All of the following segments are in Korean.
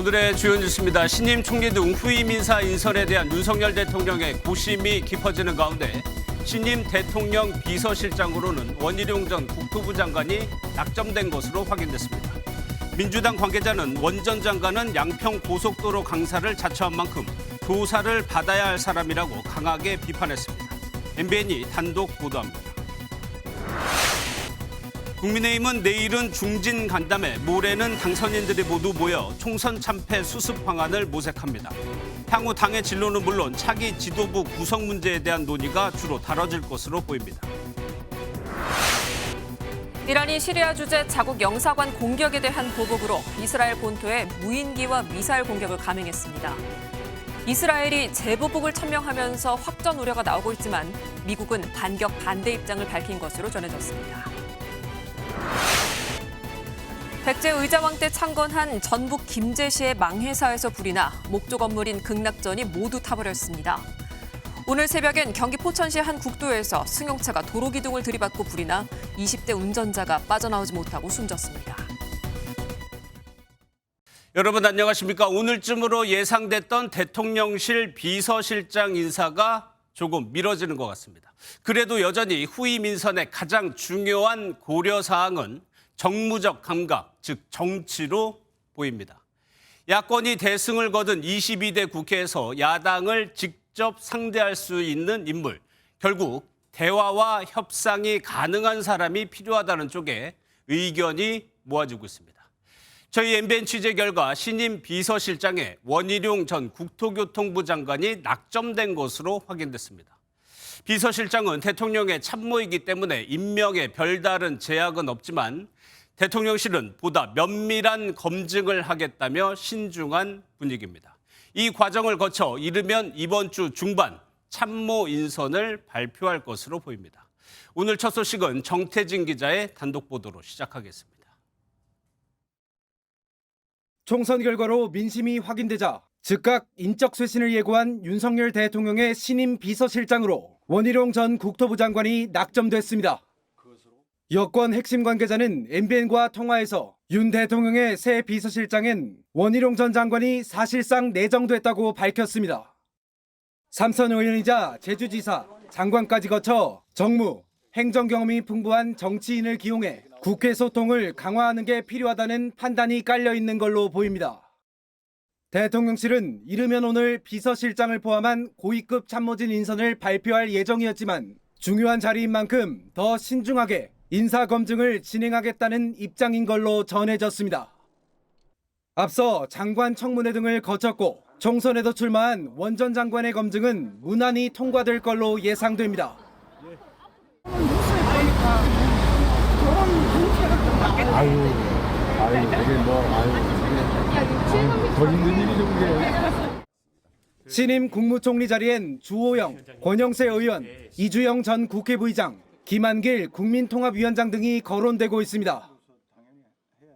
오늘의 주요 뉴스입니다. 신임 총리 등 후임 인사 인선에 대한 윤석열 대통령의 고심이 깊어지는 가운데 신임 대통령 비서실장으로는 원희룡 전 국토부 장관이 낙점된 것으로 확인됐습니다. 민주당 관계자는 원 전 장관은 양평 고속도로 강사를 자처한 만큼 조사를 받아야 할 사람이라고 강하게 비판했습니다. MBN이 단독 보도합니다. 국민의힘은 내일은 중진 간담회, 모레는 당선인들이 모두 모여 총선 참패 수습 방안을 모색합니다. 향후 당의 진로는 물론 차기 지도부 구성 문제에 대한 논의가 주로 다뤄질 것으로 보입니다. 이란이 시리아 주재 자국 영사관 공격에 대한 보복으로 이스라엘 본토에 무인기와 미사일 공격을 감행했습니다. 이스라엘이 재보복을 천명하면서 확전 우려가 나오고 있지만 미국은 반격 반대 입장을 밝힌 것으로 전해졌습니다. 백제 의자왕 때 창건한 전북 김제시의 망회사에서 불이 나 목조 건물인 극락전이 모두 타버렸습니다. 오늘 새벽엔 경기 포천시 한 국도에서 승용차가 도로 기둥을 들이받고 불이 나 20대 운전자가 빠져나오지 못하고 숨졌습니다. 여러분 안녕하십니까? 오늘쯤으로 예상됐던 대통령실 비서실장 인사가 조금 미뤄지는 것 같습니다. 그래도 여전히 후임 인선의 가장 중요한 고려사항은 정무적 감각, 즉 정치로 보입니다. 야권이 대승을 거둔 22대 국회에서 야당을 직접 상대할 수 있는 인물, 결국 대화와 협상이 가능한 사람이 필요하다는 쪽에 의견이 모아지고 있습니다. 저희 MBN 취재 결과 신임 비서실장에 원희룡 전 국토교통부 장관이 낙점된 것으로 확인됐습니다. 비서실장은 대통령의 참모이기 때문에 임명에 별다른 제약은 없지만 대통령실은 보다 면밀한 검증을 하겠다며 신중한 분위기입니다. 이 과정을 거쳐 이르면 이번 주 중반 참모 인선을 발표할 것으로 보입니다. 오늘 첫 소식은 정태진 기자의 단독 보도로 시작하겠습니다. 총선 결과로 민심이 확인되자 즉각 인적 쇄신을 예고한 윤석열 대통령의 신임 비서실장으로 원희룡 전 국토부 장관이 낙점됐습니다. 여권 핵심 관계자는 MBN과 통화에서 윤 대통령의 새 비서실장엔 원희룡 전 장관이 사실상 내정됐다고 밝혔습니다. 삼선 의원이자 제주지사, 장관까지 거쳐 정무, 행정 경험이 풍부한 정치인을 기용해 국회 소통을 강화하는 게 필요하다는 판단이 깔려 있는 걸로 보입니다. 대통령실은 이르면 오늘 비서실장을 포함한 고위급 참모진 인선을 발표할 예정이었지만 중요한 자리인 만큼 더 신중하게 인사 검증을 진행하겠다는 입장인 걸로 전해졌습니다. 앞서 장관 청문회 등을 거쳤고 총선에도 출마한 원 전 장관의 검증은 무난히 통과될 걸로 예상됩니다. 더 힘든 일이죠, 그게. 신임 국무총리 자리엔 주호영, 권영세 의원, 이주영 전 국회 부의장, 김한길 국민통합위원장 등이 거론되고 있습니다.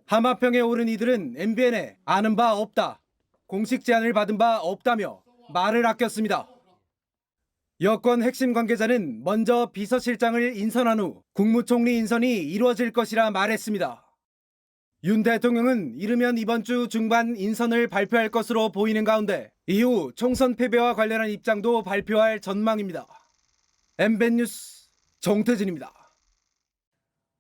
하마평에 오른 이들은 MBN에 아는 바 없다, 공식 제안을 받은 바 없다며 말을 아꼈습니다. 여권 핵심 관계자는 먼저 비서실장을 인선한 후 국무총리 인선이 이루어질 것이라 말했습니다. 윤 대통령은 이르면 이번 주 중반 인선을 발표할 것으로 보이는 가운데 이후 총선 패배와 관련한 입장도 발표할 전망입니다. MBN 뉴스 정태진입니다.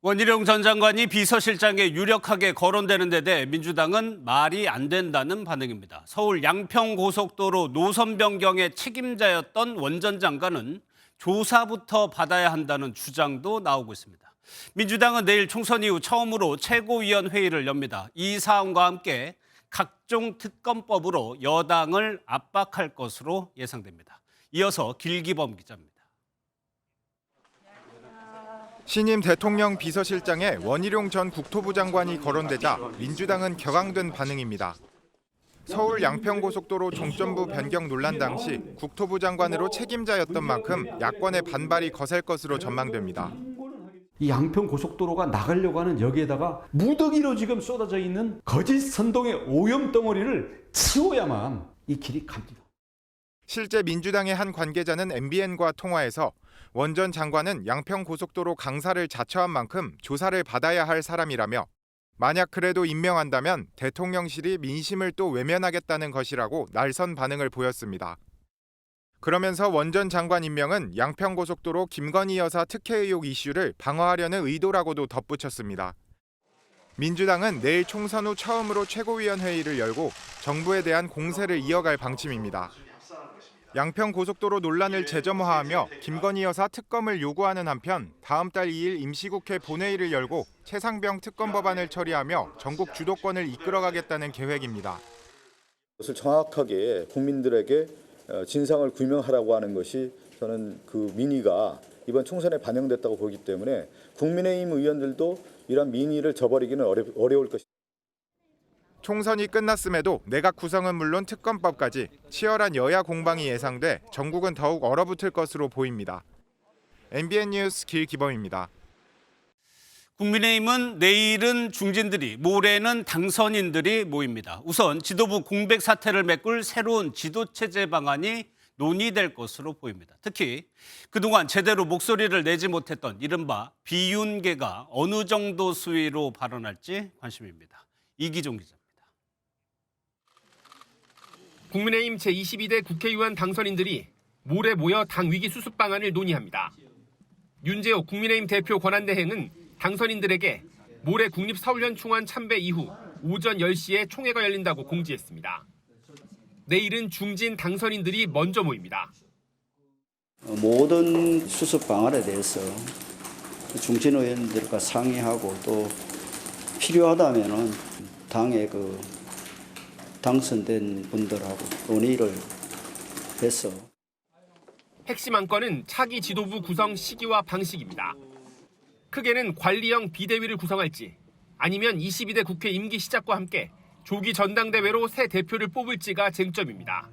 원희룡 전 장관이 비서실장에 유력하게 거론되는 데 대해 민주당은 말이 안 된다는 반응입니다. 서울 양평고속도로 노선 변경의 책임자였던 원 전 장관은 조사부터 받아야 한다는 주장도 나오고 있습니다. 민주당은 내일 총선 이후 처음으로 최고위원회의를 엽니다. 이 사안과 함께 각종 특검법으로 여당을 압박할 것으로 예상됩니다. 이어서 길기범 기자입니다. 신임 대통령 비서실장에 원희룡 전 국토부 장관이 거론되자 민주당은 격앙된 반응입니다. 서울 양평고속도로 종점부 변경 논란 당시 국토부 장관으로 책임자였던 만큼 야권의 반발이 거셀 것으로 전망됩니다. 이 양평 고속도로가 나가려고 하는 여기에다가 무더기로 지금 쏟아져 있는 거짓 선동의 오염 덩어리를 치워야만 이 길이 갑니다. 실제 민주당의 한 관계자는 MBN과 통화에서 원 전 장관은 양평고속도로 강사를 자처한 만큼 조사를 받아야 할 사람이라며 만약 그래도 임명한다면 대통령실이 민심을 또 외면하겠다는 것이라고 날선 반응을 보였습니다. 그러면서 원 전 장관 임명은 양평고속도로 김건희 여사 특혜 의혹 이슈를 방어하려는 의도라고도 덧붙였습니다. 민주당은 내일 총선 후 처음으로 최고위원회의를 열고 정부에 대한 공세를 이어갈 방침입니다. 양평고속도로 논란을 재점화하며 김건희 여사 특검을 요구하는 한편 다음 달 2일 임시국회 본회의를 열고 최상병 특검 법안을 처리하며 전국 주도권을 이끌어가겠다는 계획입니다. 그것을 정확하게 국민들에게 진상을 규명하라고 하는 것이 저는 그 민의가 이번 총선에 반영됐다고 보기 때문에 국민의힘 의원들도 이런 민의를 저버리기는 어려울 것입니다. 총선이 끝났음에도 내각 구성은 물론 특검법까지 치열한 여야 공방이 예상돼 전국은 더욱 얼어붙을 것으로 보입니다. MBN 뉴스 길기범입니다. 국민의힘은 내일은 중진들이, 모레는 당선인들이 모입니다. 우선 지도부 공백 사태를 메꿀 새로운 지도체제 방안이 논의될 것으로 보입니다. 특히 그동안 제대로 목소리를 내지 못했던 이른바 비윤계가 어느 정도 수위로 발언할지 관심입니다. 이기종 기자입니다. 국민의힘 제22대 국회의원 당선인들이 모레 모여 당 위기 수습 방안을 논의합니다. 윤재옥 국민의힘 대표 권한대행은 당선인들에게 모레 국립서울현 총안 참배 이후 오전 10시에 총회가 열린다고 공지했습니다. 내일은 중진 당선인들이 먼저 모입니다. 모든 수습 방안에 대해서 중진 의원들과 상의하고 또 필요하다면은 당의 당선된 분들하고 논의를 해서 핵심 안건은 차기 지도부 구성 시기와 방식입니다. 크게는 관리형 비대위를 구성할지 아니면 22대 국회 임기 시작과 함께 조기 전당대회로 새 대표를 뽑을지가 쟁점입니다.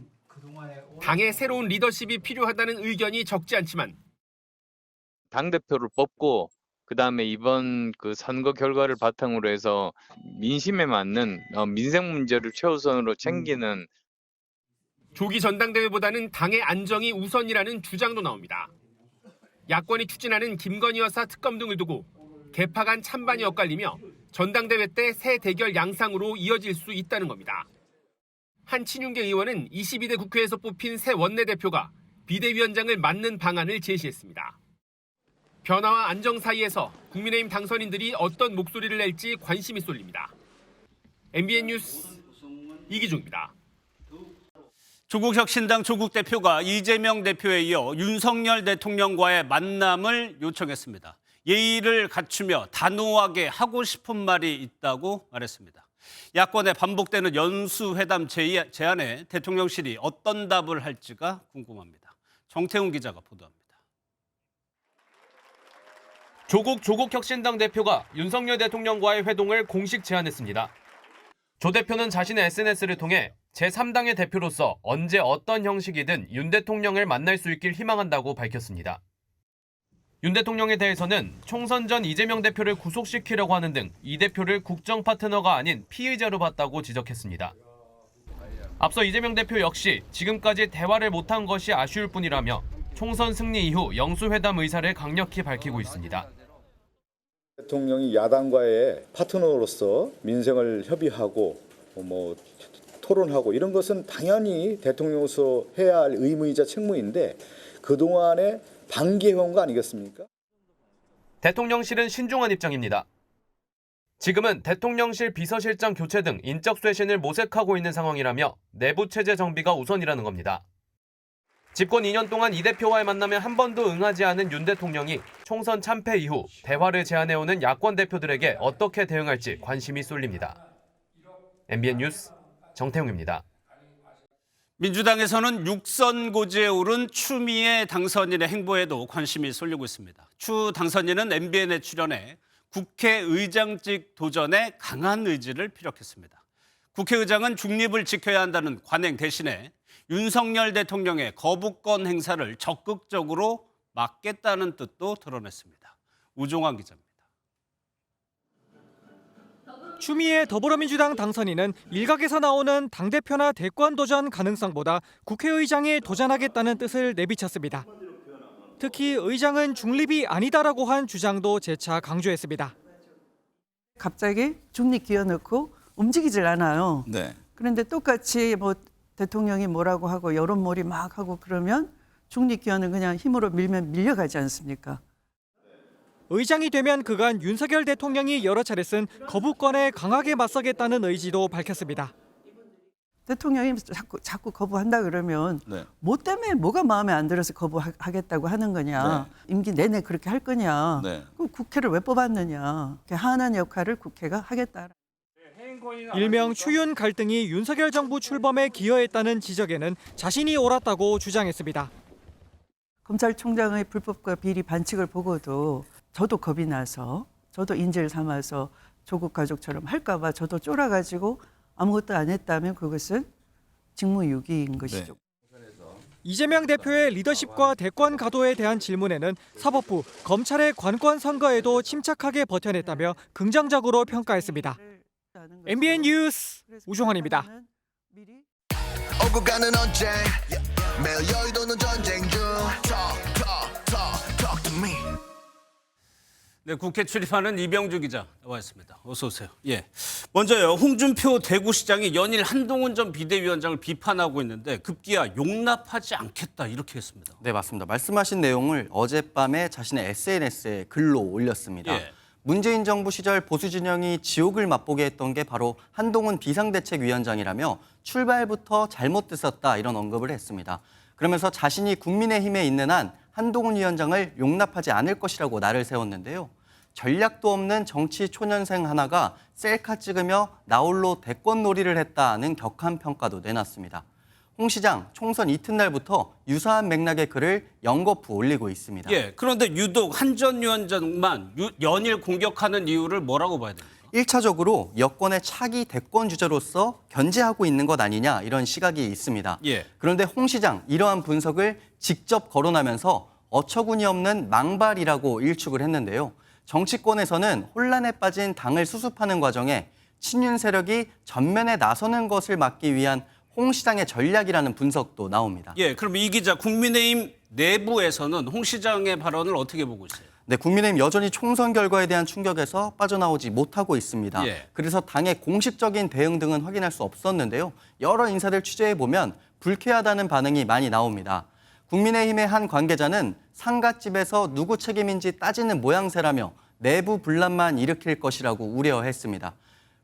당의 새로운 리더십이 필요하다는 의견이 적지 않지만 당대표를 뽑고 그다음에 이번 선거 결과를 바탕으로 해서 민심에 맞는 민생 문제를 최우선으로 챙기는 조기 전당대회보다는 당의 안정이 우선이라는 주장도 나옵니다. 야권이 추진하는 김건희 여사 특검 등을 두고 개파 간 찬반이 엇갈리며 전당대회 때 새 대결 양상으로 이어질 수 있다는 겁니다. 한 친윤계 의원은 22대 국회에서 뽑힌 새 원내대표가 비대위원장을 맡는 방안을 제시했습니다. 변화와 안정 사이에서 국민의힘 당선인들이 어떤 목소리를 낼지 관심이 쏠립니다. MBN 뉴스 이기종입니다. 조국혁신당 조국 대표가 이재명 대표에 이어 윤석열 대통령과의 만남을 요청했습니다. 예의를 갖추며 단호하게 하고 싶은 말이 있다고 말했습니다. 야권의 반복되는 연수회담 제안에 대통령실이 어떤 답을 할지가 궁금합니다. 정태훈 기자가 보도합니다. 조국혁신당 대표가 윤석열 대통령과의 회동을 공식 제안했습니다. 조 대표는 자신의 SNS를 통해 제3당의 대표로서 언제 어떤 형식이든 윤 대통령을 만날 수 있길 희망한다고 밝혔습니다. 윤 대통령에 대해서는 총선 전 이재명 대표를 구속시키려고 하는 등 이 대표를 국정 파트너가 아닌 피의자로 봤다고 지적했습니다. 앞서 이재명 대표 역시 지금까지 대화를 못한 것이 아쉬울 뿐이라며 총선 승리 이후 영수회담 의사를 강력히 밝히고 있습니다. 대통령이 야당과의 파트너로서 민생을 협의하고 토론하고 이런 것은 당연히 대통령으로서 해야 할 의무이자 책무인데 그동안의 반기해온 거 아니겠습니까? 대통령실은 신중한 입장입니다. 지금은 대통령실 비서실장 교체 등 인적 쇄신을 모색하고 있는 상황이라며 내부 체제 정비가 우선이라는 겁니다. 집권 2년 동안 이 대표와의 만남에 한 번도 응하지 않은 윤 대통령이 총선 참패 이후 대화를 제안해오는 야권 대표들에게 어떻게 대응할지 관심이 쏠립니다. MBN 뉴스 정태웅입니다. 민주당에서는 6선 고지에 오른 추미애 당선인의 행보에도 관심이 쏠리고 있습니다. 추 당선인은 MBN에 출연해 국회의장직 도전에 강한 의지를 피력했습니다. 국회의장은 중립을 지켜야 한다는 관행 대신에 윤석열 대통령의 거부권 행사를 적극적으로 막겠다는 뜻도 드러냈습니다. 우종환 기자입니다. 추미애 더불어민주당 당선인은 일각에서 나오는 당대표나 대권 도전 가능성보다 국회의장에 도전하겠다는 뜻을 내비쳤습니다. 특히 의장은 중립이 아니다라고 한 주장도 재차 강조했습니다. 갑자기 중립 기어 넣고 움직이질 않아요. 네. 그런데 똑같이 뭐 대통령이 뭐라고 하고 여론몰이 막 하고 그러면 중립 기어는 그냥 힘으로 밀면 밀려가지 않습니까? 의장이 되면 그간 윤석열 대통령이 여러 차례 쓴 거부권에 강하게 맞서겠다는 의지도 밝혔습니다. 대통령이 자꾸 거부한다 그러면 네. 뭐 때문에 뭐가 마음에 안 들어서 거부하겠다고 하는 거냐. 임기 내내 그렇게 할 거냐. 네. 그럼 국회를 왜 뽑았느냐. 하는 역할을 국회가 하겠다. 일명 추윤 갈등이 윤석열 정부 출범에 기여했다는 지적에는 자신이 옳았다고 주장했습니다. 검찰총장의 불법과 비리 반칙을 보고도 저도 겁이 나서 저도 인재를 삼아서 조국 가족처럼 할까 봐 저도 쫄아가지고 아무것도 안 했다면 그것은 직무유기인 것이죠. 이재명 대표의 리더십과 대권 가도에 대한 질문에는 사법부, 검찰의 관권 선거에도 침착하게 버텨냈다며 긍정적으로 평가했습니다. MBN 뉴스 우종환입니다. 오고 가는 언제 매일 여의도는 전쟁 중 Talk to me. 네, 국회 출입하는 이병주 기자 나와 있습니다. 어서 오세요. 예, 먼저요. 홍준표 대구시장이 연일 한동훈 전 비대위원장을 비판하고 있는데 급기야 용납하지 않겠다 이렇게 했습니다. 네, 맞습니다. 말씀하신 내용을 어젯밤에 자신의 SNS에 글로 올렸습니다. 예. 문재인 정부 시절 보수 진영이 지옥을 맛보게 했던 게 바로 한동훈 비상대책위원장이라며 출발부터 잘못됐었다 이런 언급을 했습니다. 그러면서 자신이 국민의힘에 있는 한 한동훈 위원장을 용납하지 않을 것이라고 날을 세웠는데요. 전략도 없는 정치 초년생 하나가 셀카 찍으며 나홀로 대권 놀이를 했다는 격한 평가도 내놨습니다. 홍 시장 총선 이튿날부터 유사한 맥락의 글을 연거푸 올리고 있습니다. 예, 그런데 유독 한 전 위원장만 연일 공격하는 이유를 뭐라고 봐야 됩니까? 1차적으로 여권의 차기 대권 주자로서 견제하고 있는 것 아니냐 이런 시각이 있습니다. 예. 그런데 홍 시장 이러한 분석을 직접 거론하면서 어처구니 없는 망발이라고 일축을 했는데요. 정치권에서는 혼란에 빠진 당을 수습하는 과정에 친윤 세력이 전면에 나서는 것을 막기 위한 홍 시장의 전략이라는 분석도 나옵니다. 예, 그럼 이 기자 국민의힘 내부에서는 홍 시장의 발언을 어떻게 보고 있어요? 네, 국민의힘 여전히 총선 결과에 대한 충격에서 빠져나오지 못하고 있습니다. 예. 그래서 당의 공식적인 대응 등은 확인할 수 없었는데요. 여러 인사들 취재해보면 불쾌하다는 반응이 많이 나옵니다. 국민의힘의 한 관계자는 상갓집에서 누구 책임인지 따지는 모양새라며 내부 분란만 일으킬 것이라고 우려했습니다.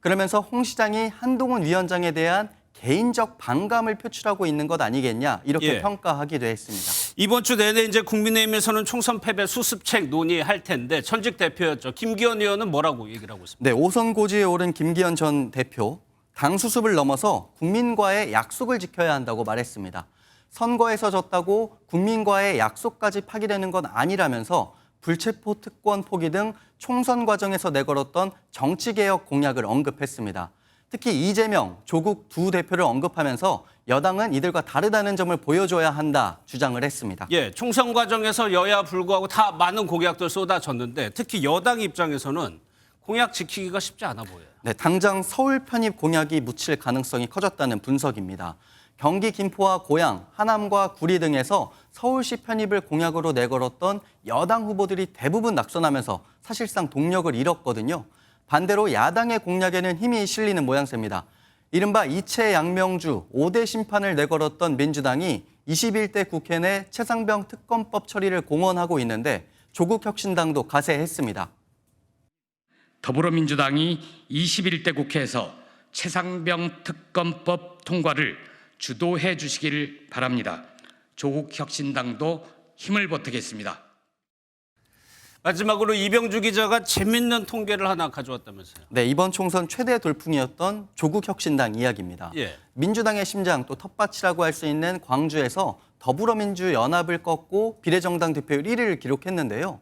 그러면서 홍 시장이 한동훈 위원장에 대한 개인적 반감을 표출하고 있는 것 아니겠냐 이렇게 예. 평가하기도 했습니다. 이번 주 내내 이제 국민의힘에서는 총선 패배 수습책 논의할 텐데 전직 대표였죠. 김기현 의원은 뭐라고 얘기를 하고 있습니다. 네, 5선 고지에 오른 김기현 전 대표 당 수습을 넘어서 국민과의 약속을 지켜야 한다고 말했습니다. 선거에서 졌다고 국민과의 약속까지 파기되는 건 아니라면서 불체포 특권 포기 등 총선 과정에서 내걸었던 정치개혁 공약을 언급했습니다. 특히 이재명, 조국 두 대표를 언급하면서 여당은 이들과 다르다는 점을 보여줘야 한다 주장을 했습니다. 예, 총선 과정에서 여야 불구하고 다 많은 공약들 쏟아졌는데 특히 여당 입장에서는 공약 지키기가 쉽지 않아 보여요. 네, 당장 서울 편입 공약이 묻힐 가능성이 커졌다는 분석입니다. 경기 김포와 고양, 하남과 구리 등에서 서울시 편입을 공약으로 내걸었던 여당 후보들이 대부분 낙선하면서 사실상 동력을 잃었거든요. 반대로 야당의 공약에는 힘이 실리는 모양새입니다. 이른바 이채 양명주 5대 심판을 내걸었던 민주당이 21대 국회 내 최상병 특검법 처리를 공언하고 있는데 조국 혁신당도 가세했습니다. 더불어민주당이 21대 국회에서 최상병 특검법 통과를 주도해 주시길 바랍니다. 조국 혁신당도 힘을 보태겠습니다. 마지막으로 이병주 기자가 재밌는 통계를 하나 가져왔다면서요. 네, 이번 총선 최대 돌풍이었던 조국 혁신당 이야기입니다. 예. 민주당의 심장 또 텃밭이라고 할 수 있는 광주에서 더불어민주연합을 꺾고 비례정당 득표율 1위를 기록했는데요.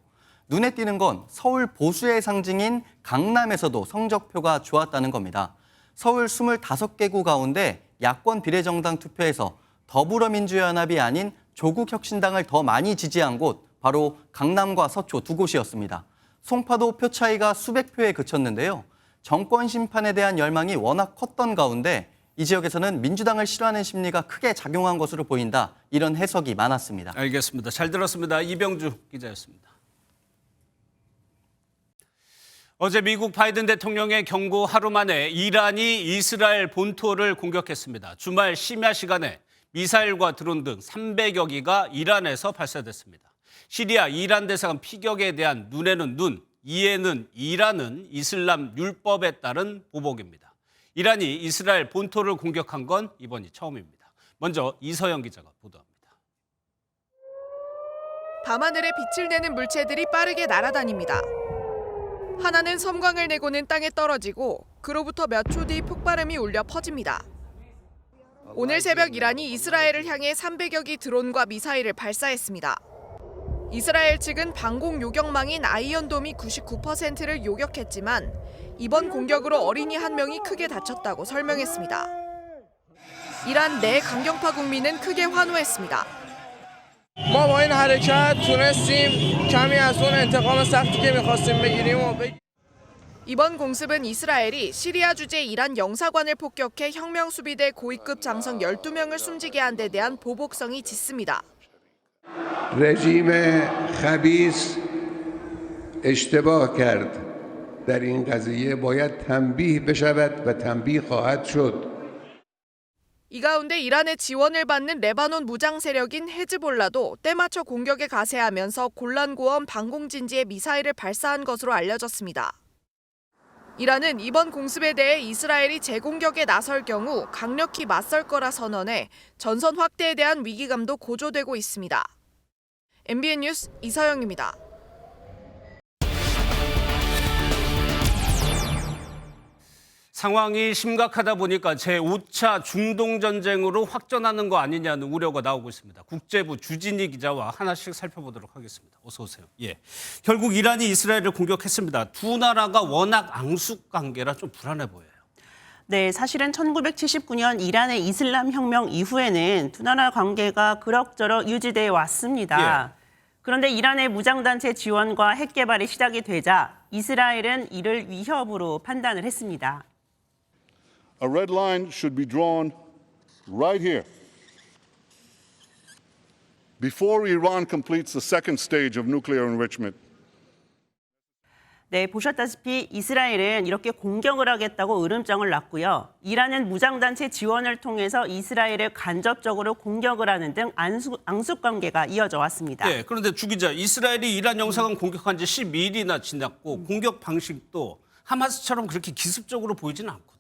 눈에 띄는 건 서울 보수의 상징인 강남에서도 성적표가 좋았다는 겁니다. 서울 25개구 가운데 야권 비례정당 투표에서 더불어민주연합이 아닌 조국 혁신당을 더 많이 지지한 곳 바로 강남과 서초 두 곳이었습니다. 송파도 표 차이가 수백 표에 그쳤는데요. 정권 심판에 대한 열망이 워낙 컸던 가운데 이 지역에서는 민주당을 싫어하는 심리가 크게 작용한 것으로 보인다. 이런 해석이 많았습니다. 알겠습니다. 잘 들었습니다. 이병주 기자였습니다. 어제 미국 바이든 대통령의 경고 하루 만에 이란이 이스라엘 본토를 공격했습니다. 주말 심야 시간에 미사일과 드론 등 300여 기가 이란에서 발사됐습니다. 시리아 이란 대사관 피격에 대한 눈에는 눈, 이에는 이라는 이슬람 율법에 따른 보복입니다. 이란이 이스라엘 본토를 공격한 건 이번이 처음입니다. 먼저 이서영 기자가 보도합니다. 밤하늘에 빛을 내는 물체들이 빠르게 날아다닙니다. 하나는 섬광을 내고는 땅에 떨어지고 그로부터 몇 초 뒤 폭발음이 울려 퍼집니다. 오늘 새벽 이란이 이스라엘을 향해 300여 기 드론과 미사일을 발사했습니다. 이스라엘 측은 방공 요격망인 아이언돔이 99%를 요격했지만 이번 공격으로 어린이 한 명이 크게 다쳤다고 설명했습니다. 이란 내 강경파 국민은 크게 환호했습니다. ما با این حرکت تونستیم کمی از اون انتقام سختی که می‌خواستیم بگیریم 이번 공습은 이스라엘이 시리아 주재 이란 영사관을 폭격해 혁명수비대 고위급 장성 12명을 숨지게 한 데 대한 보복성이 짙습니다. رژیم خبیث اشتباه کرد. در این قضیه باید تنبیه بشود و تنبیه خواهد شد. 이 가운데 이란의 지원을 받는 레바논 무장 세력인 헤즈볼라도 때맞춰 공격에 가세하면서 골란고원 방공진지에 미사일을 발사한 것으로 알려졌습니다. 이란은 이번 공습에 대해 이스라엘이 재공격에 나설 경우 강력히 맞설 거라 선언해 전선 확대에 대한 위기감도 고조되고 있습니다. MBN 뉴스 이서영입니다. 상황이 심각하다 보니까 제5차 중동전쟁으로 확전하는 거 아니냐는 우려가 나오고 있습니다. 국제부 주진희 기자와 하나씩 살펴보도록 하겠습니다. 어서 오세요. 예, 결국 이란이 이스라엘을 공격했습니다. 두 나라가 워낙 앙숙 관계라 좀 불안해 보여요. 네, 사실은 1979년 이란의 이슬람 혁명 이후에는 두 나라 관계가 그럭저럭 유지돼 왔습니다. 예. 그런데 이란의 무장단체 지원과 핵 개발이 시작이 되자 이스라엘은 이를 위협으로 판단을 했습니다. A red line should be drawn right here. Before Iran completes the second stage of nuclear enrichment. 네, 보셨다시피 이스라엘은 이렇게 공격을 하겠다고 으름장을 놨고요. 이란은 무장단체 지원을 통해서 이스라엘을 간접적으로 공격을 하는 등 앙숙 관계가 이어져 왔습니다. 네, 그런데 주 기자, 이스라엘이 이란 영사관 공격한 지 12일이나 지났고 공격 방식도 하마스처럼 그렇게 기습적으로 보이지는 않거든요.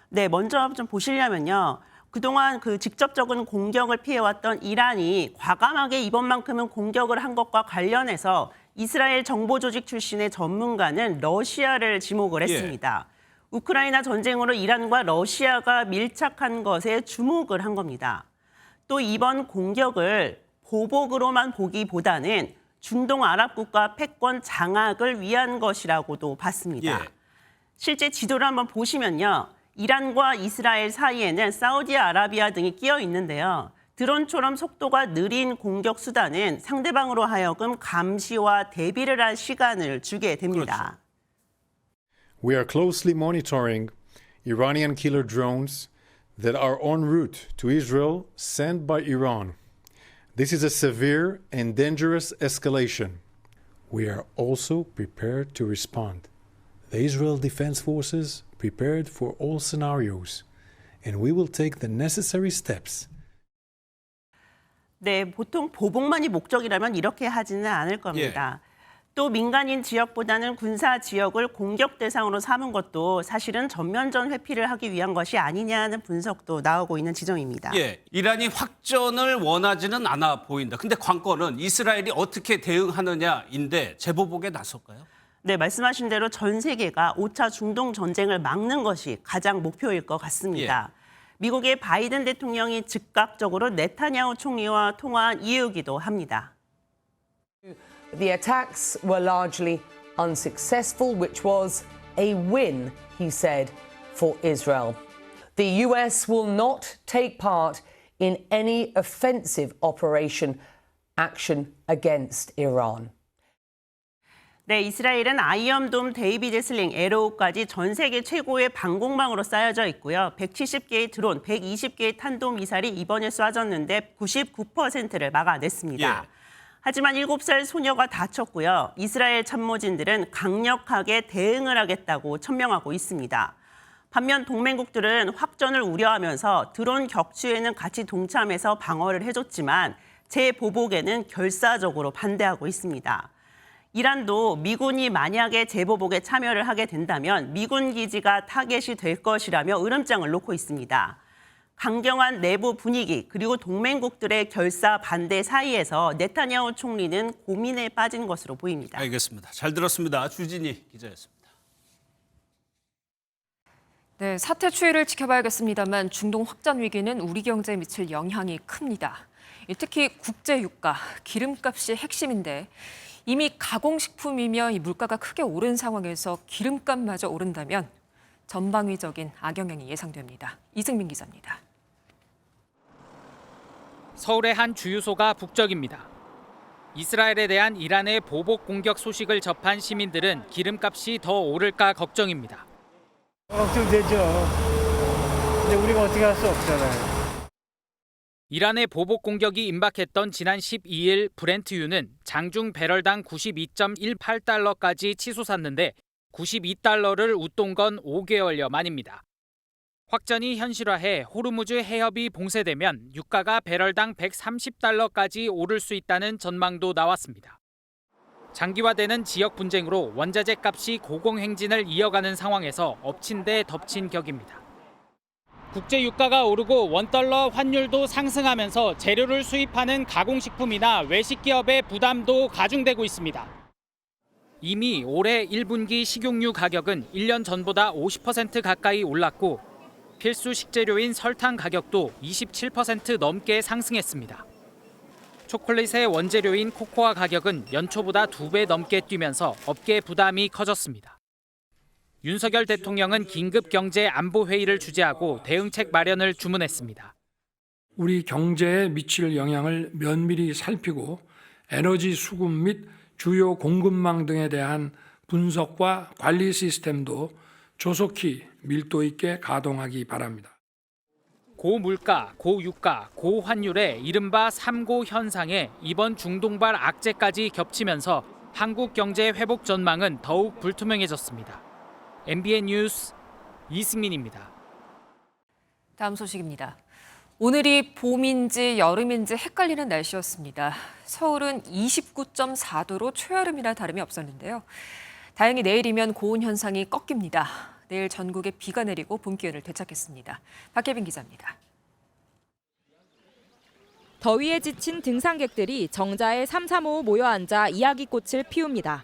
네, 먼저 좀 보시려면요. 그동안 그 직접적인 공격을 피해왔던 이란이 과감하게 이번만큼은 공격을 한 것과 관련해서 이스라엘 정보조직 출신의 전문가는 러시아를 지목을 했습니다. 우크라이나 전쟁으로 이란과 러시아가 밀착한 것에 주목을 한 겁니다. 또 이번 공격을 보복으로만 보기보다는 중동 아랍 국가 패권 장악을 위한 것이라고도 봤습니다. 실제 지도를 한번 보시면요. 이란과 이스라엘 사이에는 사우디아라비아 등이 끼어 있는데요. 드론처럼 속도가 느린 공격 수단은 상대방으로 하여금 감시와 대비를 할 시간을 주게 됩니다. We are closely monitoring Iranian killer drones that are en route to Israel sent by Iran. This is a severe and dangerous escalation. We are also prepared to respond. The Israel Defense Forces prepared for all scenarios, and we will take the necessary steps. 네, 보통 보복만이 목적이라면 이렇게 하지는 않을 겁니다. 또 민간인 지역보다는 군사 지역을 공격 대상으로 삼은 것도 사실은 전면전 회피를 하기 위한 것이 아니냐는 분석도 나오고 있는 지점입니다. 예, 이란이 확전을 원하지는 않아 보인다. 근데 관건은 이스라엘이 어떻게 대응하느냐인데 재보복에 나설까요? 네, 말씀하신 대로 전 세계가 5차 중동 전쟁을 막는 것이 가장 목표일 것 같습니다. 미국의 바이든 대통령이 즉각적으로 네타냐후 총리와 통화한 이유이기도 합니다. The attacks were largely unsuccessful, which was a win, he said, for Israel. The US will not take part in any offensive action against Iran. 네, 이스라엘은 아이언돔, 데이비드 슬링, 에로우까지 전 세계 최고의 방공망으로 쌓여져 있고요. 170개의 드론, 120개의 탄도미사일이 이번에 쏴졌는데 99%를 막아냈습니다. 하지만 7살 소녀가 다쳤고요. 이스라엘 참모진들은 강력하게 대응을 하겠다고 천명하고 있습니다. 반면 동맹국들은 확전을 우려하면서 드론 격추에는 같이 동참해서 방어를 해줬지만 재보복에는 결사적으로 반대하고 있습니다. 이란도 미군이 만약에 재보복에 참여를 하게 된다면 미군 기지가 타겟이 될 것이라며 으름장을 놓고 있습니다. 강경한 내부 분위기 그리고 동맹국들의 결사 반대 사이에서 네타냐후 총리는 고민에 빠진 것으로 보입니다. 알겠습니다. 잘 들었습니다. 주진희 기자였습니다. 네, 사태 추이를 지켜봐야겠습니다만 중동 확전 위기는 우리 경제에 미칠 영향이 큽니다. 특히 국제 유가, 기름값이 핵심인데 이미 가공식품이며 이 물가가 크게 오른 상황에서 기름값마저 오른다면 전방위적인 악영향이 예상됩니다. 이승민 기자입니다. 서울의 한 주유소가 북적입니다. 이스라엘에 대한 이란의 보복 공격 소식을 접한 시민들은 기름값이 더 오를까 걱정입니다. 걱정되죠. 근데 우리가 어떻게 할 수 없잖아요. 이란의 보복 공격이 임박했던 지난 12일 브렌트유는 장중 배럴당 92.18달러까지 치솟았는데 92달러를 웃돈 건 5개월여 만입니다. 확전이 현실화해 호르무즈 해협이 봉쇄되면 유가가 배럴당 130달러까지 오를 수 있다는 전망도 나왔습니다. 장기화되는 지역 분쟁으로 원자재 값이 고공행진을 이어가는 상황에서 엎친 데 덮친 격입니다. 국제 유가가 오르고 원달러 환율도 상승하면서 재료를 수입하는 가공식품이나 외식 기업의 부담도 가중되고 있습니다. 이미 올해 1분기 식용유 가격은 1년 전보다 50% 가까이 올랐고 필수 식재료인 설탕 가격도 27% 넘게 상승했습니다. 초콜릿의 원재료인 코코아 가격은 연초보다 2배 넘게 뛰면서 업계 부담이 커졌습니다. 윤석열 대통령은 긴급 경제 안보 회의를 주재하고 대응책 마련을 주문했습니다. 우리 경제에 미칠 영향을 면밀히 살피고 에너지 수급 및 주요 공급망 등에 대한 분석과 관리 시스템도 조속히 밀도 있게 가동하기 바랍니다. 고물가, 고유가, 고환율의 이른바 3고 현상에 이번 중동발 악재까지 겹치면서 한국 경제 회복 전망은 더욱 불투명해졌습니다. MBN 뉴스 이승민입니다. 다음 소식입니다. 오늘이 봄인지 여름인지 헷갈리는 날씨였습니다. 서울은 29.4도로 초여름이나 다름이 없었는데요. 다행히 내일이면 고온 현상이 꺾입니다. 내일 전국에 비가 내리고 봄 기운을 되찾겠습니다. 박혜빈 기자입니다. 더위에 지친 등산객들이 정자에 335 모여 앉아 이야기꽃을 피웁니다.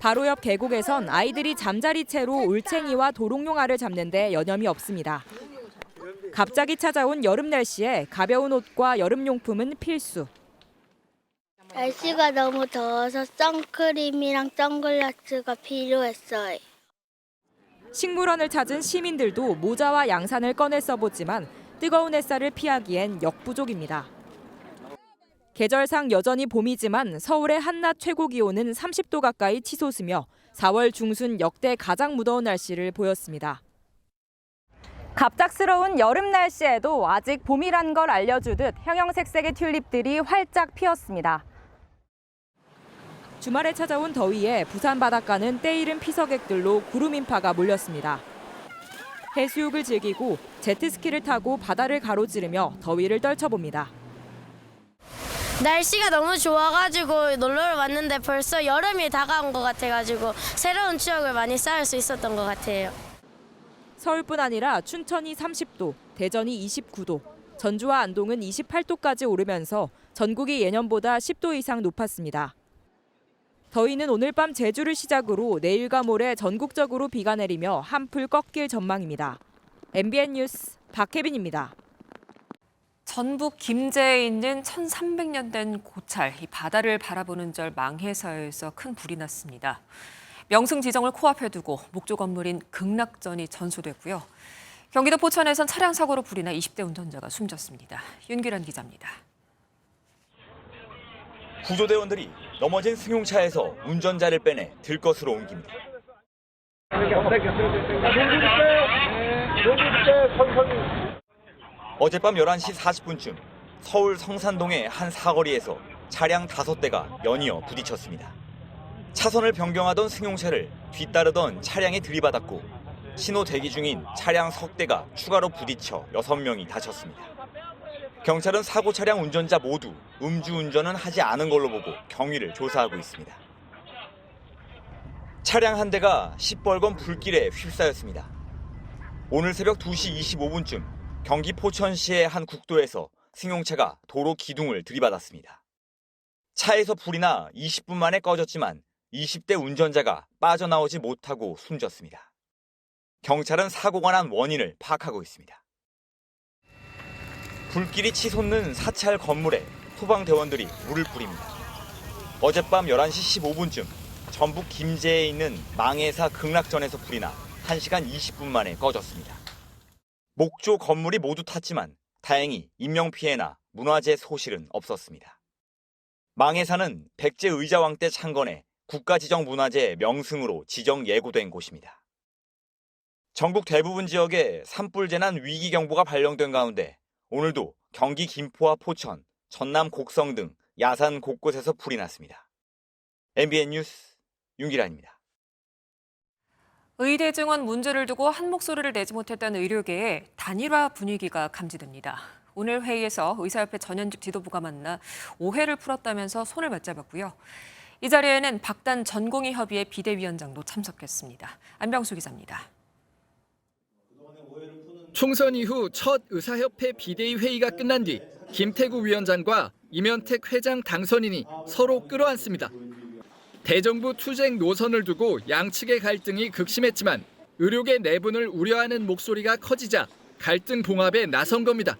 바로 옆 계곡에선 아이들이 잠자리 채로 올챙이와 도롱뇽알을 잡는데 여념이 없습니다. 갑자기 찾아온 여름 날씨에 가벼운 옷과 여름용품은 필수. 날씨가 너무 더워서 선크림이랑 선글라스가 필요했어요. 식물원을 찾은 시민들도 모자와 양산을 꺼내 써보지만 뜨거운 햇살을 피하기엔 역부족입니다. 계절상 여전히 봄이지만 서울의 한낮 최고 기온은 30도 가까이 치솟으며 4월 중순 역대 가장 무더운 날씨를 보였습니다. 갑작스러운 여름 날씨에도 아직 봄이란 걸 알려주듯 형형색색의 튤립들이 활짝 피었습니다. 주말에 찾아온 더위에 부산 바닷가는 때이른 피서객들로 구름 인파가 몰렸습니다. 해수욕을 즐기고 제트스키를 타고 바다를 가로지르며 더위를 떨쳐봅니다. 날씨가 너무 좋아가지고 놀러 왔는데 벌써 여름이 다가온 것 같아가지고 새로운 추억을 많이 쌓을 수 있었던 것 같아요. 서울뿐 아니라 춘천이 30도, 대전이 29도, 전주와 안동은 28도까지 오르면서 전국이 예년보다 10도 이상 높았습니다. 더위는 오늘 밤 제주를 시작으로 내일과 모레 전국적으로 비가 내리며 한풀 꺾일 전망입니다. MBN 뉴스 박혜빈입니다. 전북 김제에 있는 1300년 된 고찰, 이 바다를 바라보는 절 망해사에서 큰 불이 났습니다. 명승 지정을 코앞에 두고 목조 건물인 극락전이 전소됐고요. 경기도 포천에선 차량 사고로 불이 나 20대 운전자가 숨졌습니다. 윤규란 기자입니다. 구조대원들이 넘어진 승용차에서 운전자를 빼내 들것으로 옮깁니다. 어젯밤 11시 40분쯤 서울 성산동의 한 사거리에서 차량 5대가 연이어 부딪혔습니다. 차선을 변경하던 승용차를 뒤따르던 차량에 들이받았고 신호 대기 중인 차량 석 대가 추가로 부딪혀 6명이 다쳤습니다. 경찰은 사고 차량 운전자 모두 음주운전은 하지 않은 걸로 보고 경위를 조사하고 있습니다. 차량 한 대가 시뻘건 불길에 휩싸였습니다. 오늘 새벽 2시 25분쯤 경기 포천시의 한 국도에서 승용차가 도로 기둥을 들이받았습니다. 차에서 불이 나 20분 만에 꺼졌지만 20대 운전자가 빠져나오지 못하고 숨졌습니다. 경찰은 사고가 난 원인을 파악하고 있습니다. 불길이 치솟는 사찰 건물에 소방대원들이 물을 뿌립니다. 어젯밤 11시 15분쯤 전북 김제에 있는 망해사 극락전에서 불이 나 1시간 20분 만에 꺼졌습니다. 목조 건물이 모두 탔지만 다행히 인명피해나 문화재 소실은 없었습니다. 망해사는 백제 의자왕 때 창건해 국가지정문화재 명승으로 지정 예고된 곳입니다. 전국 대부분 지역에 산불 재난 위기경보가 발령된 가운데 오늘도 경기 김포와 포천, 전남 곡성 등 야산 곳곳에서 불이 났습니다. MBN 뉴스 윤기란입니다. 의대 증원 문제를 두고 한 목소리를 내지 못했던 의료계의 단일화 분위기가 감지됩니다. 오늘 회의에서 의사협회 전현직 지도부가 만나 오해를 풀었다면서 손을 맞잡았고요. 이 자리에는 박단 전공의협의회 비대위원장도 참석했습니다. 안병수 기자입니다. 총선 이후 첫 의사협회 비대위 회의가 끝난 뒤 김태구 위원장과 이면택 회장 당선인이 서로 끌어안습니다. 대정부 투쟁 노선을 두고 양측의 갈등이 극심했지만 의료계 내분을 우려하는 목소리가 커지자 갈등 봉합에 나선 겁니다.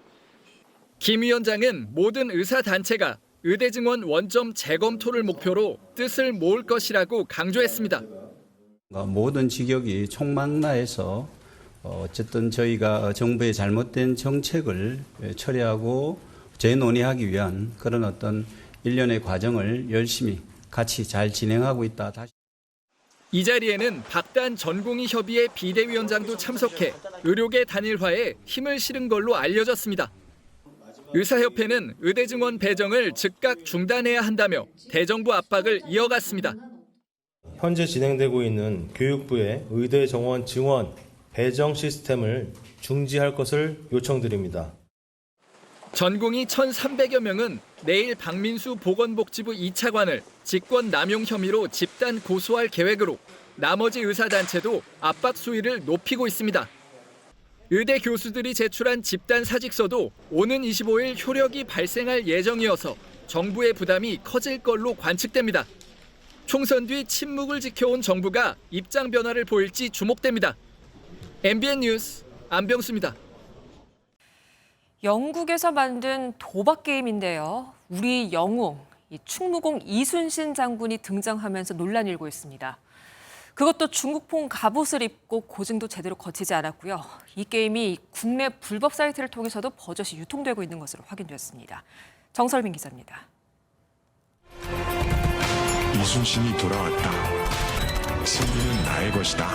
김 위원장은 모든 의사단체가 의대 증원 원점 재검토를 목표로 뜻을 모을 것이라고 강조했습니다. 모든 직역이 총망라해서 어쨌든 저희가 정부의 잘못된 정책을 처리하고 재논의하기 위한 그런 어떤 일련의 과정을 열심히 같이 잘 진행하고 있다. 이 자리에는 박단 전공의협의회 비대위원장도 참석해 의료계 단일화에 힘을 실은 걸로 알려졌습니다. 의사협회는 의대 증원 배정을 즉각 중단해야 한다며 대정부 압박을 이어갔습니다. 현재 진행되고 있는 교육부의 의대 정원 증원 배정 시스템을 중지할 것을 요청드립니다. 전공의 1,300여 명은 내일 박민수 보건복지부 2차관을 직권 남용 혐의로 집단 고소할 계획으로 나머지 의사단체도 압박 수위를 높이고 있습니다. 의대 교수들이 제출한 집단 사직서도 오는 25일 효력이 발생할 예정이어서 정부의 부담이 커질 걸로 관측됩니다. 총선 뒤 침묵을 지켜온 정부가 입장 변화를 보일지 주목됩니다. MBN 뉴스 안병수입니다. 영국에서 만든 도박 게임인데요. 우리 영웅, 충무공 이순신 장군이 등장하면서 논란이 일고 있습니다. 그것도 중국풍 갑옷을 입고 고증도 제대로 거치지 않았고요. 이 게임이 국내 불법 사이트를 통해서도 버젓이 유통되고 있는 것으로 확인됐습니다. 정설빈 기자입니다. 이순신이 돌아왔다. 승리는 나의 것이다.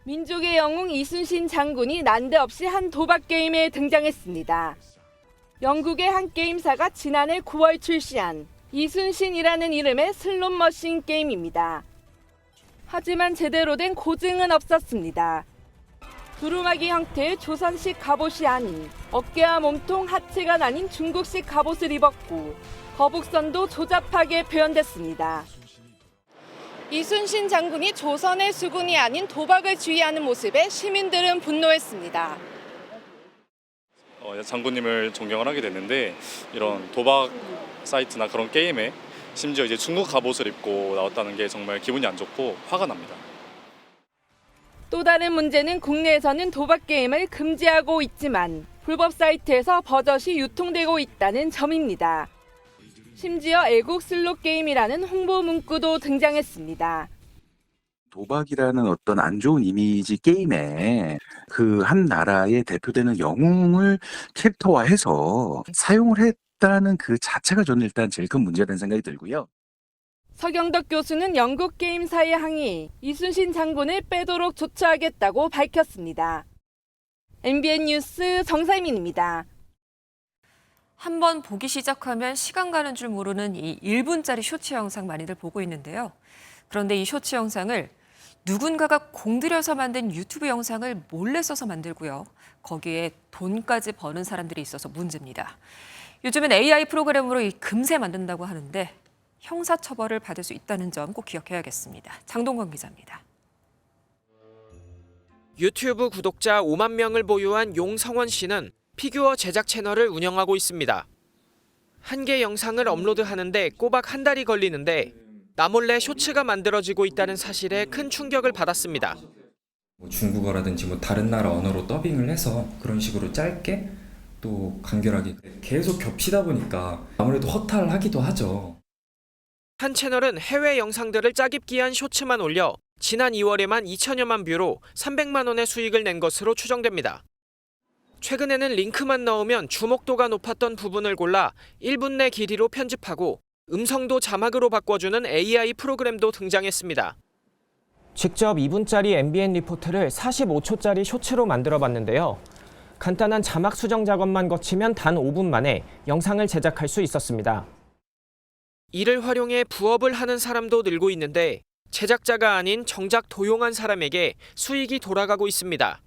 민족의 영웅 이순신 장군이 난데없이 한 도박 게임에 등장했습니다. 영국의 한 게임사가 지난해 9월 출시한 이순신이라는 이름의 슬롯머신 게임입니다. 하지만 제대로 된 고증은 없었습니다. 두루마기 형태의 조선식 갑옷이 아닌 어깨와 몸통, 하체가 나뉜 중국식 갑옷을 입었고 거북선도 조잡하게 표현됐습니다. 이순신 장군이 조선의 수군이 아닌 도박을 지휘하는 모습에 시민들은 분노했습니다. 장군님을 존경을 하게 됐는데 이런 도박 사이트나 그런 게임에 심지어 이제 중국 갑옷을 입고 나왔다는 게 정말 기분이 안 좋고 화가 납니다. 또 다른 문제는 국내에서는 도박 게임을 금지하고 있지만 불법 사이트에서 버젓이 유통되고 있다는 점입니다. 심지어 애국 슬롯 게임이라는 홍보 문구도 등장했습니다. 도박이라는 어떤 안 좋은 이미지 게임에 그 한 나라의 대표되는 영웅을 캐릭터화해서 사용을 했다는 그 자체가 저는 일단 제일 큰 문제라는 생각이 들고요. 서경덕 교수는 영국 게임사에 항의, 이순신 장군을 빼도록 조처하겠다고 밝혔습니다. MBN 뉴스 정상민입니다. 한번 보기 시작하면 시간 가는 줄 모르는 이 1분짜리 쇼츠 영상 많이들 보고 있는데요. 그런데 이 쇼츠 영상을 누군가가 공들여서 만든 유튜브 영상을 몰래 써서 만들고요. 거기에 돈까지 버는 사람들이 있어서 문제입니다. 요즘은 AI 프로그램으로 금세 만든다고 하는데 형사처벌을 받을 수 있다는 점 꼭 기억해야겠습니다. 장동건 기자입니다. 유튜브 구독자 5만 명을 보유한 용성원 씨는 피규어 제작 채널을 운영하고 있습니다. 한 개 영상을 업로드하는데 꼬박 한 달이 걸리는데 나몰래 쇼츠가 만들어지고 있다는 사실에 큰 충격을 받았습니다. 중국어라든지 다른 나라 언어로 더빙을 해서 그런 식으로 짧게 또 간결하게 계속 겹치다 보니까 아무래도 허탈하기도 하죠. 한 채널은 해외 영상들을 짜깁기한 쇼츠만 올려 지난 2월에만 2천여만 뷰로 300만 원의 수익을 낸 것으로 추정됩니다. 최근에는 링크만 넣으면 주목도가 높았던 부분을 골라 1분 내 길이로 편집하고 음성도 자막으로 바꿔주는 AI 프로그램도 등장했습니다. 직접 2분짜리 MBN 리포트를 45초짜리 쇼츠로 만들어봤는데요. 간단한 자막 수정 작업만 거치면 단 5분 만에 영상을 제작할 수 있었습니다. 이를 활용해 부업을 하는 사람도 늘고 있는데 제작자가 아닌 정작 도용한 사람에게 수익이 돌아가고 있습니다.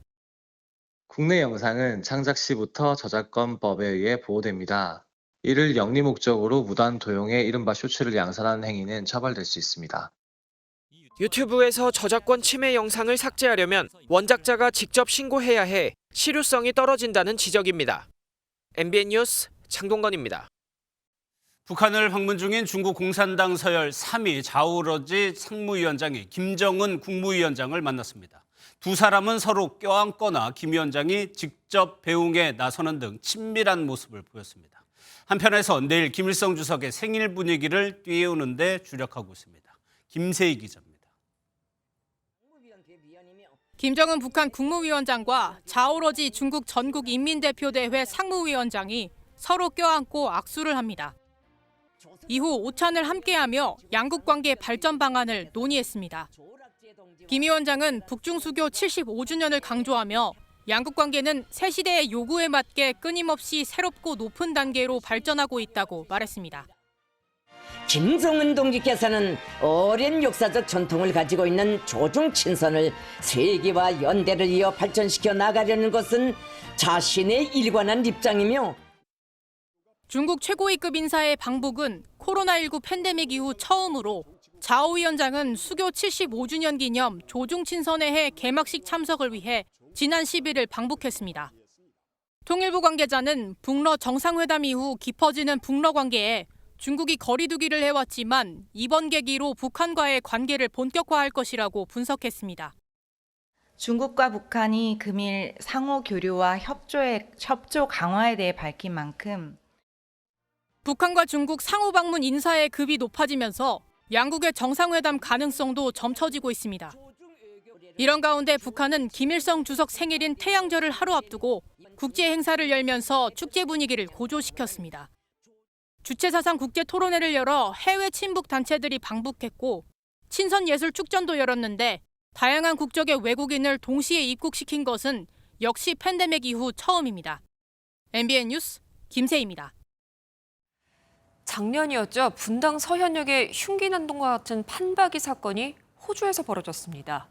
국내 영상은 창작 시부터 저작권법에 의해 보호됩니다. 이를 영리 목적으로 무단 도용해 이른바 쇼츠를 양산하는 행위는 처벌될 수 있습니다. 유튜브에서 저작권 침해 영상을 삭제하려면 원작자가 직접 신고해야 해 실효성이 떨어진다는 지적입니다. MBN 뉴스 장동건입니다. 북한을 방문 중인 중국 공산당 서열 3위 자오러지 상무위원장이 김정은 국무위원장을 만났습니다. 두 사람은 서로 껴안거나 김 위원장이 직접 배웅에 나서는 등 친밀한 모습을 보였습니다. 한편에서 내일 김일성 주석의 생일 분위기를 띄우는 데 주력하고 있습니다. 김세희 기자입니다. 김정은 북한 국무위원장과 자오러지 중국 전국인민대표대회 상무위원장이 서로 껴안고 악수를 합니다. 이후 오찬을 함께하며 양국 관계 발전 방안을 논의했습니다. 김 위원장은 북중 수교 75주년을 강조하며 양국 관계는 새 시대의 요구에 맞게 끊임없이 새롭고 높은 단계로 발전하고 있다고 말했습니다. 김정은 동지께서는 오랜 역사적 전통을 가지고 있는 조중 친선을 세계와 연대를 이어 발전시켜 나가려는 것은 자신의 일관한 입장이며 중국 최고위급 인사의 방북은 코로나19 팬데믹 이후 처음으로 자오 위원장은 수교 75주년 기념 조중 친선회회 개막식 참석을 위해 지난 10일을 방북했습니다. 통일부 관계자는 북러 정상회담 이후 깊어지는 북러 관계에 중국이 거리두기를 해왔지만 이번 계기로 북한과의 관계를 본격화할 것이라고 분석했습니다. 중국과 북한이 금일 상호 교류와 협조 강화에 대해 밝힌 만큼 북한과 중국 상호 방문 인사의 급이 높아지면서 양국의 정상회담 가능성도 점쳐지고 있습니다. 이런 가운데 북한은 김일성 주석 생일인 태양절을 하루 앞두고 국제 행사를 열면서 축제 분위기를 고조시켰습니다. 주체사상 국제 토론회를 열어 해외 친북 단체들이 방북했고 친선 예술 축전도 열었는데 다양한 국적의 외국인을 동시에 입국시킨 것은 역시 팬데믹 이후 처음입니다. MBN 뉴스 김세희입니다. 작년이었죠. 분당 서현역의 흉기 난동과 같은 판박이 사건이 호주에서 벌어졌습니다.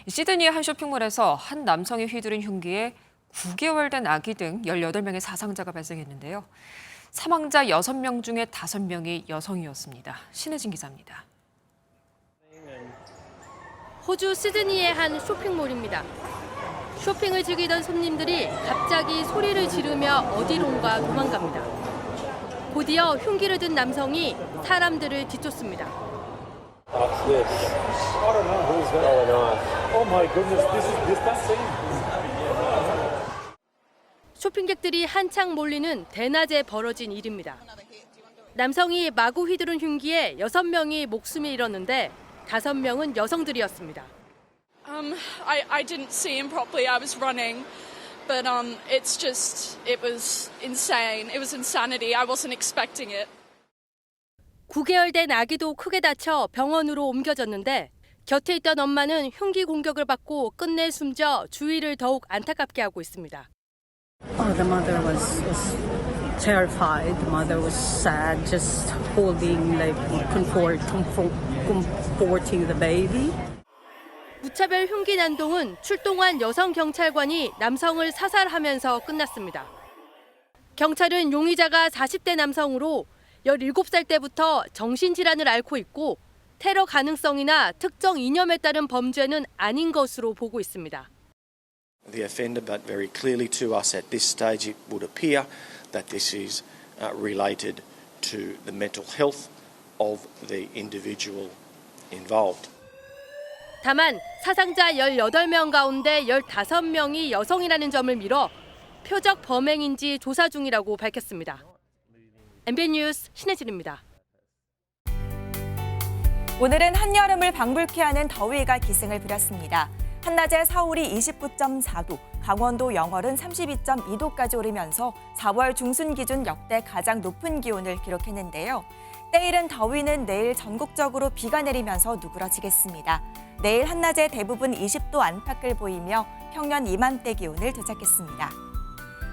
시드니의 한 쇼핑몰에서 한 남성이 휘두른 흉기에 9개월 된 아기 등 18명의 사상자가 발생했는데요. 사망자 6명 중에 5명이 여성이었습니다. 신혜진 기자입니다. 호주 시드니의 한 쇼핑몰입니다. 쇼핑을 즐기던 손님들이 갑자기 소리를 지르며 어디론가 도망갑니다. 곧이어 흉기를 든 남성이 사람들을 뒤쫓습니다. 쇼핑객들이 한창 몰리는 대낮에 벌어진 일입니다. 남성이 마구 휘두른 흉기에 6명이 목숨을 잃었는데 5명은 여성들이었습니다. I didn't see him properly. I was running. But it was insane. It was insanity. I wasn't expecting it. 9개월 된 아기도 크게 다쳐 병원으로 옮겨졌는데 곁에 있던 엄마는 흉기 공격을 받고 끝내 숨져 주위를 더욱 안타깝게 하고 있습니다. The mother was terrified. The mother was sad, just holding, like comforting the baby. 무차별 흉기 난동은 출동한 여성 경찰관이 남성을 사살하면서 끝났습니다. 경찰은 용의자가 40대 남성으로 17살 때부터 정신질환을 앓고 있고 테러 가능성이나 특정 이념에 따른 범죄는 아닌 것으로 보고 있습니다. The offender, but very clearly to us at this stage it would appear that this is related to the mental health of the individual involved. 다만 사상자 18명 가운데 15명이 여성이라는 점을 미뤄 표적 범행인지 조사 중이라고 밝혔습니다. MBN 뉴스 신혜진입니다. 오늘은 한여름을 방불케 하는 더위가 기승을 부렸습니다. 한낮에 서울이 29.4도, 강원도 영월은 32.2도까지 오르면서 4월 중순 기준 역대 가장 높은 기온을 기록했는데요. 때이른 더위는 내일 전국적으로 비가 내리면서 누그러지겠습니다. 내일 한낮에 대부분 20도 안팎을 보이며 평년 이맘때 기온을 되찾겠습니다.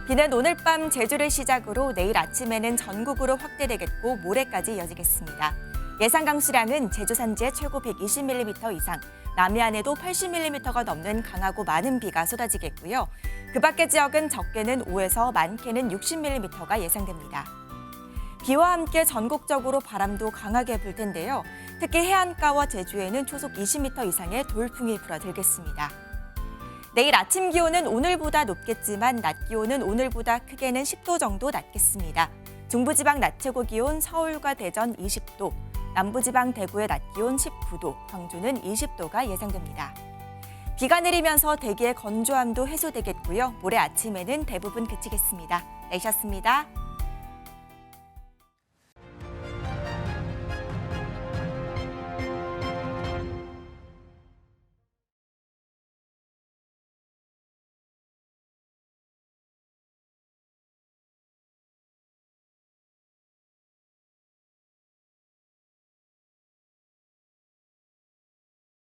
비는 오늘 밤 제주를 시작으로 내일 아침에는 전국으로 확대되겠고 모레까지 이어지겠습니다. 예상 강수량은 제주 산지에 최고 120mm 이상, 남해안에도 80mm가 넘는 강하고 많은 비가 쏟아지겠고요. 그 밖의 지역은 적게는 5에서 많게는 60mm가 예상됩니다. 비와 함께 전국적으로 바람도 강하게 불 텐데요. 특히 해안가와 제주에는 초속 20m 이상의 돌풍이 불어들겠습니다. 내일 아침 기온은 오늘보다 높겠지만 낮 기온은 오늘보다 크게는 10도 정도 낮겠습니다. 중부지방 낮 최고 기온 서울과 대전 20도, 남부지방 대구의 낮 기온 19도, 광주는 20도가 예상됩니다. 비가 내리면서 대기의 건조함도 해소되겠고요. 모레 아침에는 대부분 그치겠습니다. 내셨습니다.